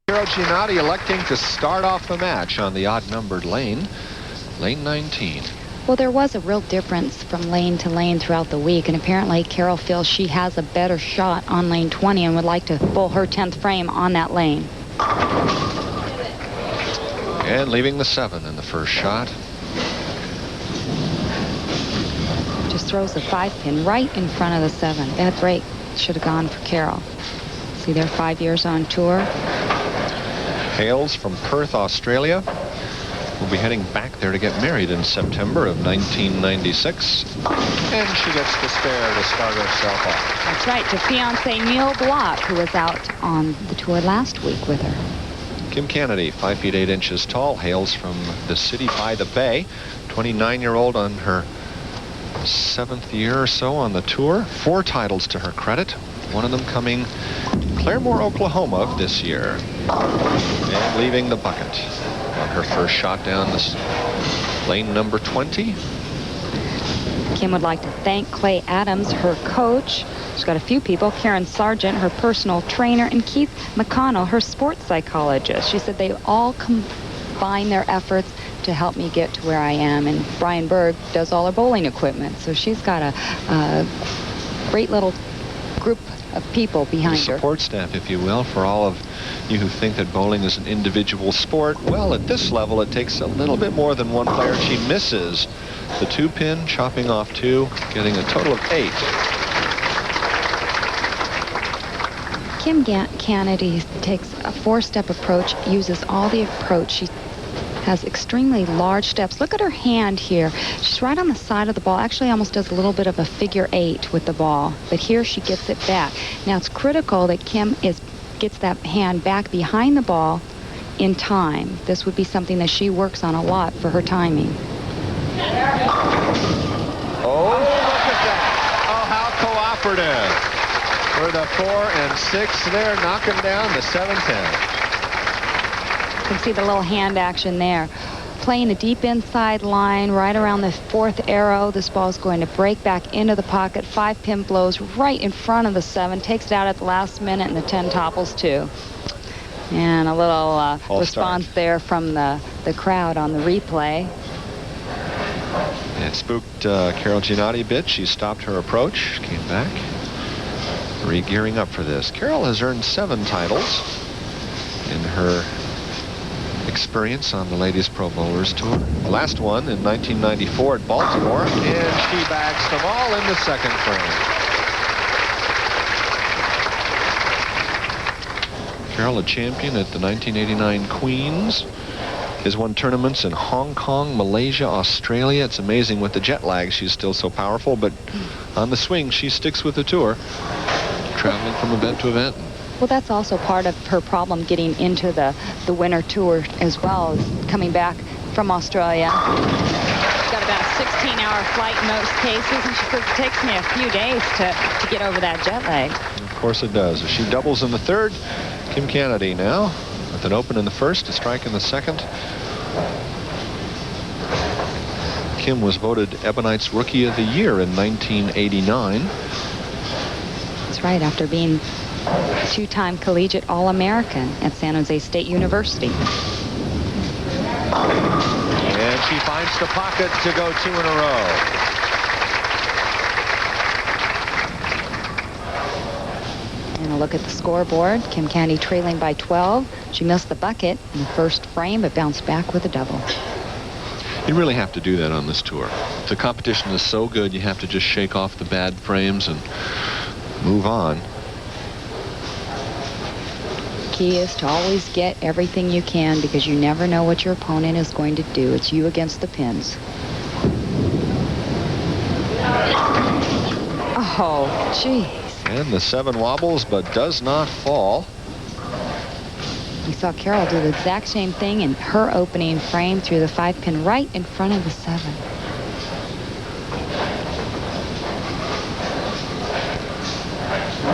Carol Gianotti electing to start off the match on the odd-numbered lane, lane 19. Well, there was a real difference from lane to lane throughout the week, and apparently Carol feels she has a better shot on lane 20 and would like to pull her 10th frame on that lane. And leaving the 7 in the first shot. Just throws the 5-pin right in front of the 7. Bad break. Should have gone for Carol. See, they're 5 years on tour. Hails from Perth, Australia. Will be heading back there to get married in September of 1996. And she gets to spare to start herself off. That's right, to fiancé Neil Block, who was out on the tour last week with her. Kim Canady, 5 feet 8 inches tall, hails from the city by the bay. 29-year-old on her 7th year or so on the tour. 4 titles to her credit. One of them coming Claremore, Oklahoma this year. And leaving the bucket on her first shot down this lane number 20. Kim would like to thank Clay Adams, her coach. She's got a few people. Karen Sargent, her personal trainer, and Keith McConnell, her sports psychologist. She said they all combine their efforts to help me get to where I am. And Brian Berg does all her bowling equipment. So she's got a great little group of people behind her. Support staff, if you will, for all of you who think that bowling is an individual sport. Well, at this level, it takes a little bit more than one player. She misses the 2-pin, chopping off 2, getting a total of 8. Kim Canady takes a 4-step approach, uses all the approach. She has extremely large steps. Look at her hand here. She's right on the side of the ball. Actually almost does a little bit of a figure 8 with the ball. But here she gets it back. Now it's critical that Kim gets that hand back behind the ball in time. This would be something that she works on a lot for her timing. Oh, look at that. Oh, how cooperative. For the 4 and 6 there, knocking down the 7-10. You can see the little hand action there. Playing the deep inside line right around the 4th arrow. This ball is going to break back into the pocket. 5-pin blows right in front of the 7. Takes it out at the last minute, and the 10 topples too. And a little response there from the crowd on the replay. It spooked Carol Gianotti a bit. She stopped her approach, came back, re-gearing up for this. Carol has earned 7 titles in her experience on the Ladies Pro Bowlers Tour. The last one in 1994 at Baltimore, and she bags them all in the 2nd frame. Carol, a champion at the 1989 Queens, has won tournaments in Hong Kong, Malaysia, Australia. It's amazing with the jet lag. She's still so powerful, but on the swing, she sticks with the tour, traveling from event to event. Well, that's also part of her problem getting into the winter tour as well, is coming back from Australia. She's got about a 16-hour flight in most cases, and she says it takes me a few days to get over that jet lag. Of course it does. As she doubles in the 3rd, Kim Canady now with an open in the 1st, a strike in the 2nd. Kim was voted Ebonite's Rookie of the Year in 1989. That's right, after being 2-time collegiate All-American at San Jose State University. And she finds the pocket to go 2 in a row. And a look at the scoreboard. Kim Canady trailing by 12. She missed the bucket in the 1st frame, but bounced back with a double. You really have to do that on this tour. The competition is so good, you have to just shake off the bad frames and move on. Key is to always get everything you can, because you never know what your opponent is going to do. It's you against the pins. Oh, geez. And the 7 wobbles, but does not fall. We saw Carol do the exact same thing in her opening frame, through the 5-pin right in front of the 7.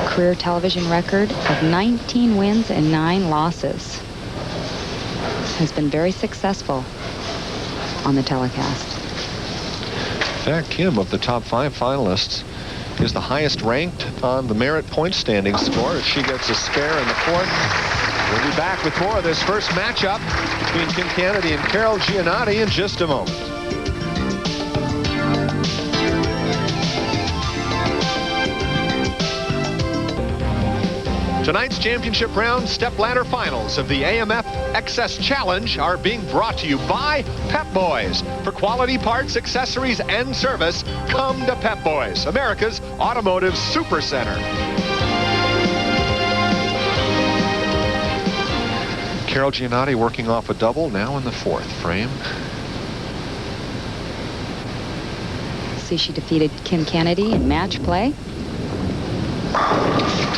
Career television record of 19 wins and 9 losses. Has been very successful on the telecast. In fact, Kim, of the top 5 finalists, is the highest ranked on the merit point standing score, as she gets a spare in the 4th. We'll be back with more of this first matchup between Kim Canady and Carol Gianotti in just a moment. Tonight's championship round step ladder finals of the AMF XS Challenge are being brought to you by Pep Boys. For quality parts, accessories, and service, come to Pep Boys, America's automotive supercenter. Carol Gianotti working off a double, now in the fourth frame. See, she defeated Kim Canady in match play.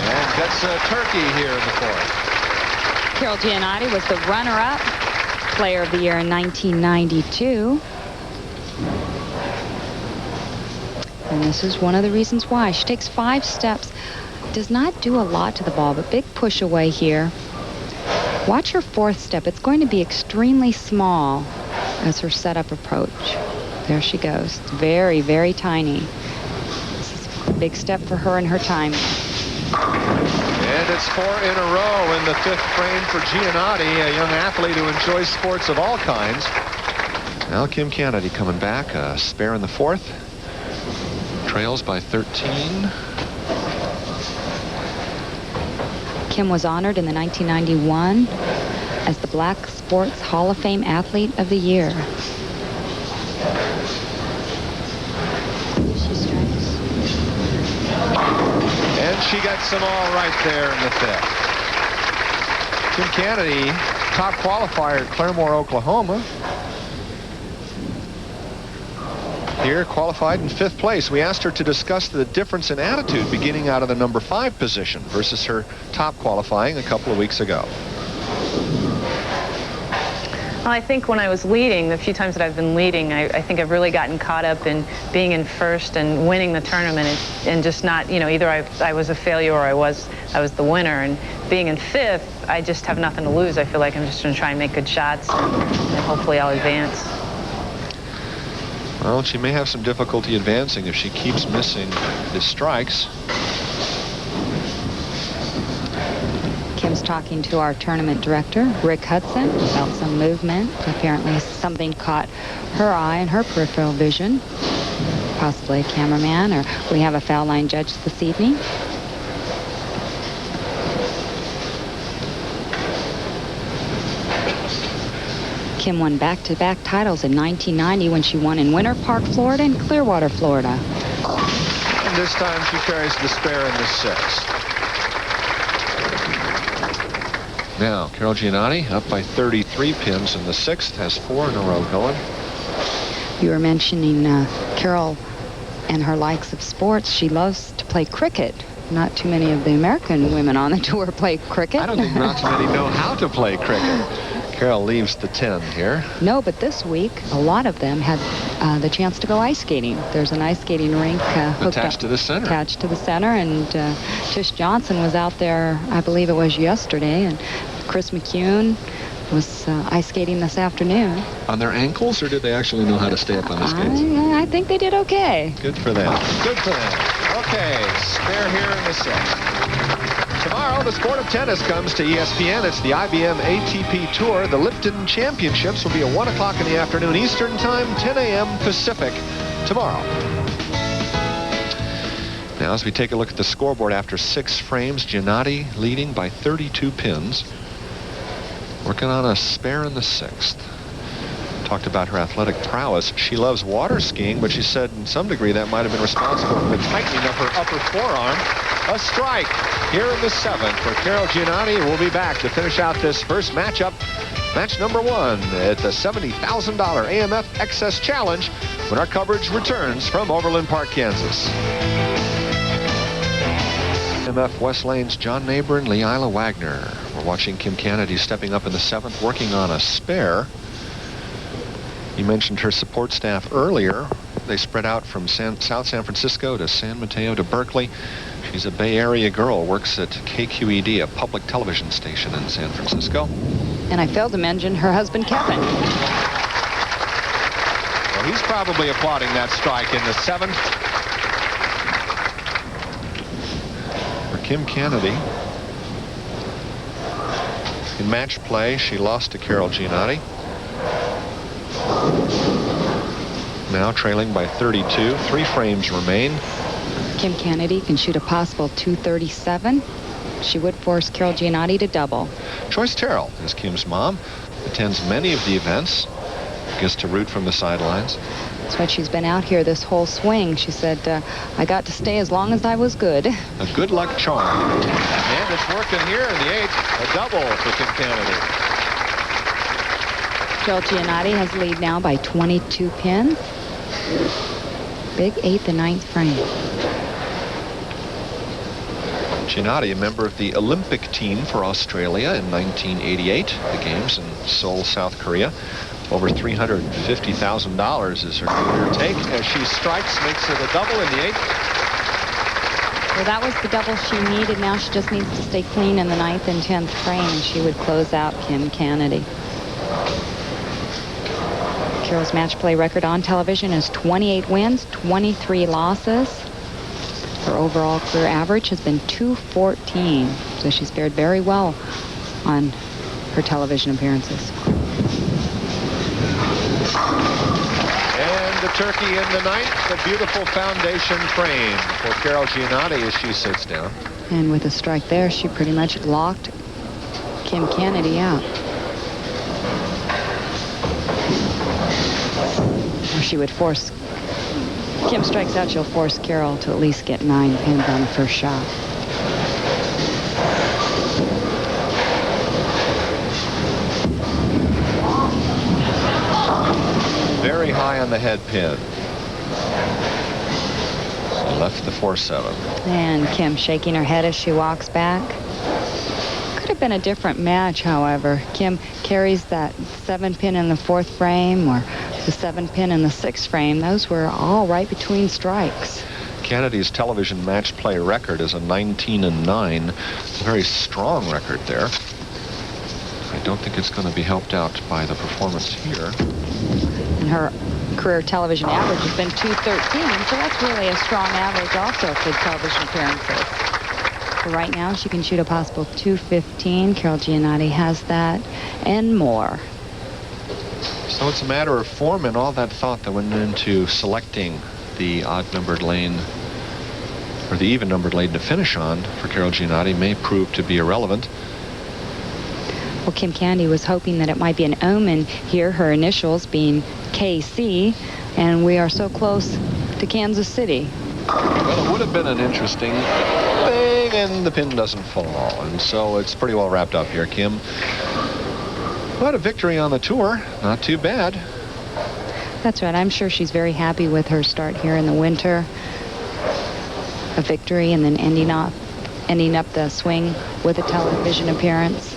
And gets a turkey here in the fourth. Carol Gianotti was the runner-up player of the year in 1992. And this is one of the reasons why. She takes 5 steps, does not do a lot to the ball, but big push away here. Watch her fourth step. It's going to be extremely small as her setup approach. There she goes. Very, very tiny. This is a big step for her and her time. And it's 4 in a row in the 5th frame for Gianotti, a young athlete who enjoys sports of all kinds. Now Kim Canady coming back, a spare in the 4th. Trails by 13. Kim was honored in the 1991 as the Black Sports Hall of Fame Athlete of the Year. And she gets them all right there in the 5th. Kim Canady, top qualifier at Claremore, Oklahoma. Here, qualified in 5th place. We asked her to discuss the difference in attitude beginning out of the number 5 position versus her top qualifying a couple of weeks ago. Well, I think when I was leading, the few times that I've been leading, I think I've really gotten caught up in being in first and winning the tournament and just not, you know, either I was a failure or I was the winner. And being in 5th, I just have nothing to lose. I feel like I'm just going to try and make good shots and hopefully I'll advance. Well, she may have some difficulty advancing if she keeps missing the strikes. Kim's talking to our tournament director, Rick Hudson, about some movement. Apparently something caught her eye and her peripheral vision. Possibly a cameraman, or we have a foul line judge this evening. Kim won back-to-back titles in 1990 when she won in Winter Park, Florida and Clearwater, Florida. And this time she carries the spare in the 6th. Now, Carol Gianotti up by 33 pins in the 6th, has 4 in a row going. You were mentioning Carol and her likes of sports. She loves to play cricket. Not too many of the American women on the tour play cricket. I don't think not too many know how to play cricket. Carol leaves the 10 here. No, but this week, a lot of them had the chance to go ice skating. There's an ice skating rink attached to the center. Attached to the center, and Tish Johnson was out there, I believe it was yesterday, and Chris McCune was ice skating this afternoon. On their ankles, or did they actually know how to stay up on the skates? I think they did okay. Good for them. Good for them. Okay, spare here in the 6th. Tomorrow, the sport of tennis comes to ESPN. It's the IBM ATP Tour. The Lipton Championships will be at 1 o'clock in the afternoon Eastern Time, 10 a.m. Pacific tomorrow. Now, as we take a look at the scoreboard after 6 frames, Gianotti leading by 32 pins. Working on a spare in the 6th. Talked about her athletic prowess. She loves water skiing, but she said in some degree that might have been responsible for the tightening of her upper forearm. A strike here in the 7th for Carol Gianotti. We'll be back to finish out this first matchup. Match number 1 at the $70,000 AMF XS Challenge when our coverage returns from Overland Park, Kansas. AMF West Lanes, John Neighbor and Leila Wagner. We're watching Kim Canady stepping up in the 7th, working on a spare. You mentioned her support staff earlier. They spread out from South San Francisco to San Mateo to Berkeley. She's a Bay Area girl, works at KQED, a public television station in San Francisco. And I failed to mention her husband, Kevin. Well, he's probably applauding that strike in the 7th. For Kim Canady. In match play, she lost to Carol Gianotti. Now trailing by 32. 3 frames remain. Kim Canady can shoot a possible 237. She would force Carol Gianotti to double. Joyce Terrell is Kim's mom. Attends many of the events. Gets to root from the sidelines. That's why she's been out here this whole swing. She said, I got to stay as long as I was good. A good luck charm. And it's working here in the 8th. A double for Kim Canady. Carol Gianotti has the lead now by 22 pins. Big 8th and 9th frame. Gianotti, a member of the Olympic team for Australia in 1988. The games in Seoul, South Korea. Over $350,000 is her career take as she strikes, makes it a double in the 8th. Well, that was the double she needed. Now she just needs to stay clean in the 9th and 10th frame, and she would close out Kim Canady. Carol's match play record on television is 28 wins, 23 losses. Her overall career average has been 214, so she's fared very well on her television appearances. And the turkey in the 9th, the beautiful foundation frame for Carol Gianotti as she sits down. And with a strike there, she pretty much locked Kim Canady out. Or she would force, Kim strikes out, she'll force Carol to at least get 9 pins on the first shot. Very high on the head pin. Left the 4-7. And Kim shaking her head as she walks back. Could have been a different match, however. Kim carries that 7 pin in the 4th frame or the 7 pin in the 6th frame. Those were all right between strikes. Canady's television match play record is a 19-9. It's a very strong record there. I don't think it's going to be helped out by the performance here. And her career television average has been 213, so that's really a strong average also for television appearances. So right now she can shoot a possible 215. Carol Gianotti has that and more. So it's a matter of form, and all that thought that went into selecting the odd-numbered lane or the even-numbered lane to finish on for Carol Gianotti may prove to be irrelevant. Well, Kim Canady was hoping that it might be an omen here, her initials being KC, and we are so close to Kansas City. Well, it would have been an interesting thing, and the pin doesn't fall, and so it's pretty well wrapped up here, Kim. But a victory on the tour, not too bad. That's right. I'm sure she's very happy with her start here in the winter. A victory and then ending up the swing with a television appearance.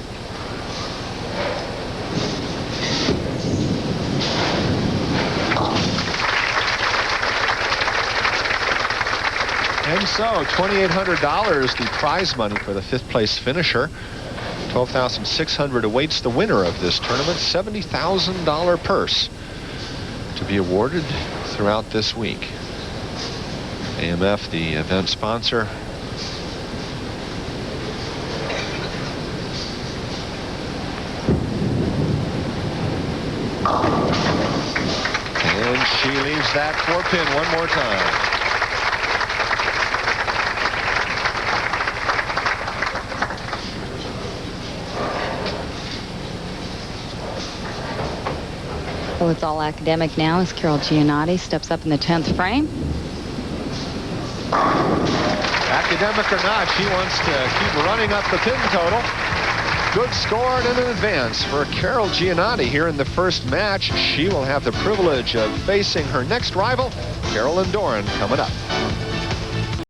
And so, $2,800, the prize money for the 5th place finisher. $12,600 awaits the winner of this tournament. $70,000 purse to be awarded throughout this week. AMF, the event sponsor. And she leaves that 4-pin one more time. Well, it's all academic now as Carol Gianotti steps up in the 10th frame. Academic or not, she wants to keep running up the pin total. Good score and an advance for Carol Gianotti here in the first match. She will have the privilege of facing her next rival, Carolyn Doran, coming up.